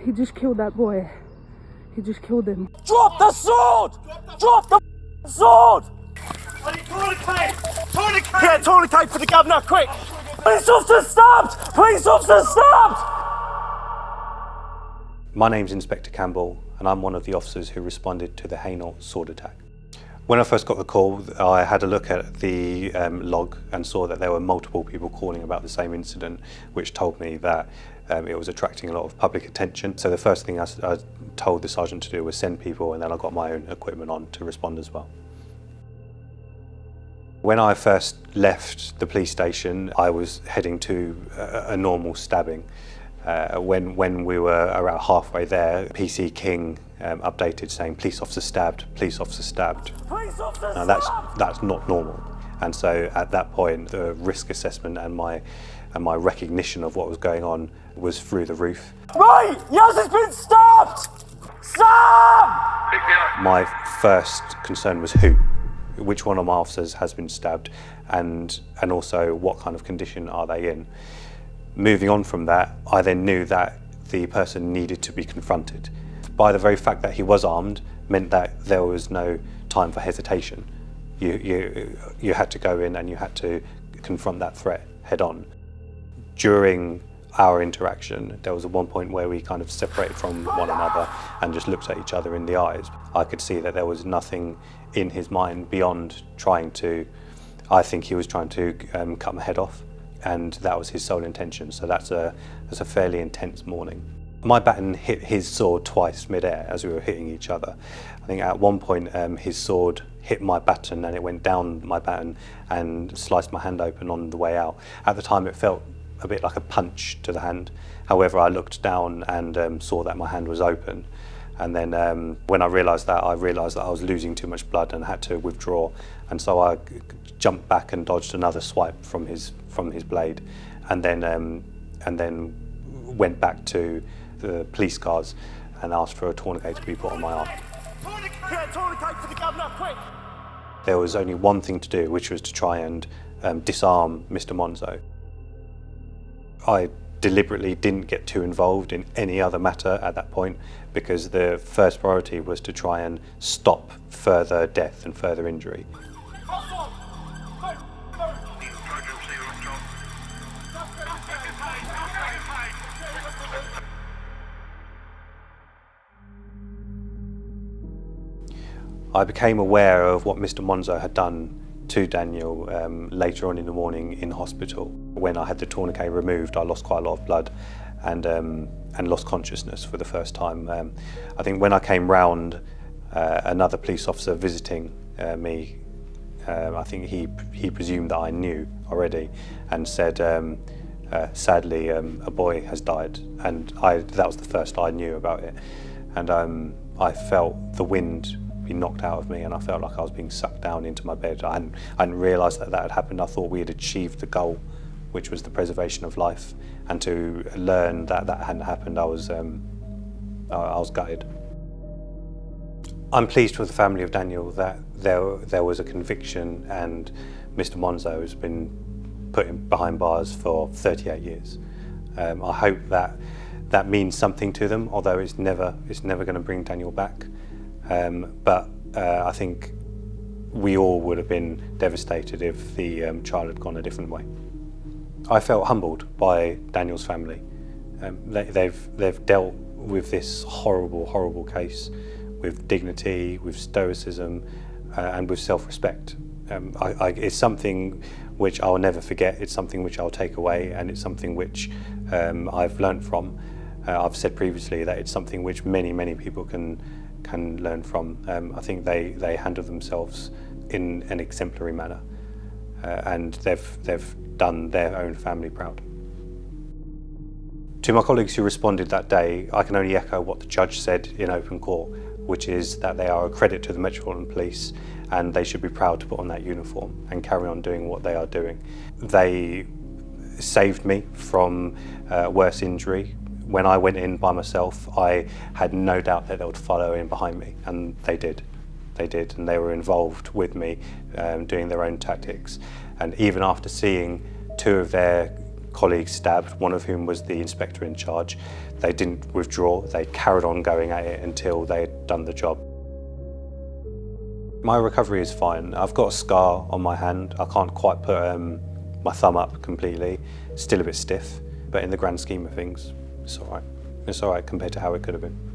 He just killed that boy. He just killed him. Drop the sword! Drop the sword! Tourniquet! Yeah, tourniquet for the governor, quick! Police officer stabbed! Police officer stabbed! My name's Inspector Campbell, and I'm one of the officers who responded to the Hainault sword attack. When I first got the call, I had a look at the log and saw that there were multiple people calling about the same incident, which told me that it was attracting a lot of public attention. So the first thing I told the sergeant to do was send people, and then I got my own equipment on to respond as well. When I first left the police station, I was heading to a normal stabbing. When we were around halfway there, PC King updated saying police officer stabbed, police officer stabbed. Now that's not normal. And so at that point, the risk assessment and my recognition of what was going on was through the roof. Right! Yaz has been stabbed! Sam! My first concern was who. Which one of my officers has been stabbed, and also what kind of condition are they in. Moving on from that, I then knew that the person needed to be confronted. By the very fact that he was armed meant that there was no time for hesitation. You had to go in and you had to confront that threat head on. During our interaction, there was at one point where we kind of separated from one another and just looked at each other in the eyes. I could see that there was nothing in his mind beyond I think he was trying to cut my head off, and that was his sole intention. So that's a fairly intense morning. My baton hit his sword twice mid-air as we were hitting each other. I think at one point his sword hit my baton and it went down my baton and sliced my hand open on the way out. At the time it felt a bit like a punch to the hand. However, I looked down and saw that my hand was open. And then when I realised that I was losing too much blood and had to withdraw. And so I jumped back and dodged another swipe from his blade, and then went back to the police cars and asked for a tourniquet to be put on my arm. Tourniquet for the governor, quick! There was only one thing to do, which was to try and disarm Mr. Monzo. I deliberately didn't get too involved in any other matter at that point, because the first priority was to try and stop further death and further injury. I became aware of what Mr. Monzo had done to Daniel later on in the morning in hospital. When I had the tourniquet removed, I lost quite a lot of blood and lost consciousness for the first time. I think when I came round, another police officer visiting me, I think he presumed that I knew already, and said, sadly, a boy has died. And that was the first I knew about it. And I felt the wind be knocked out of me, and I felt like I was being sucked down into my bed. I hadn't realised that had happened. I thought we had achieved the goal, which was the preservation of life. And to learn that hadn't happened, I was gutted. I'm pleased with the family of Daniel that there was a conviction, and Mr. Monzo has been put behind bars for 38 years. I hope that means something to them, although it's never going to bring Daniel back. But I think we all would have been devastated if the child had gone a different way. I felt humbled by Daniel's family. They've dealt with this horrible case with dignity, with stoicism, and with self-respect. It's something which I'll never forget. It's something which I'll take away, and it's something which I've learned from. I've said previously that it's something which many people can learn from. I think they handle themselves in an exemplary manner, and they've done their own family proud. To my colleagues who responded that day, I can only echo what the judge said in open court, which is that they are a credit to the Metropolitan Police, and they should be proud to put on that uniform and carry on doing what they are doing. They saved me from worse injury. When I went in by myself, I had no doubt that they would follow in behind me, and they did. They did, and they were involved with me, doing their own tactics. And even after seeing two of their colleagues stabbed, one of whom was the inspector in charge. They didn't withdraw, they carried on going at it until they had done the job. My recovery is fine. I've got a scar on my hand. I can't quite put my thumb up completely. Still a bit stiff, but in the grand scheme of things, it's all right. It's all right compared to how it could have been.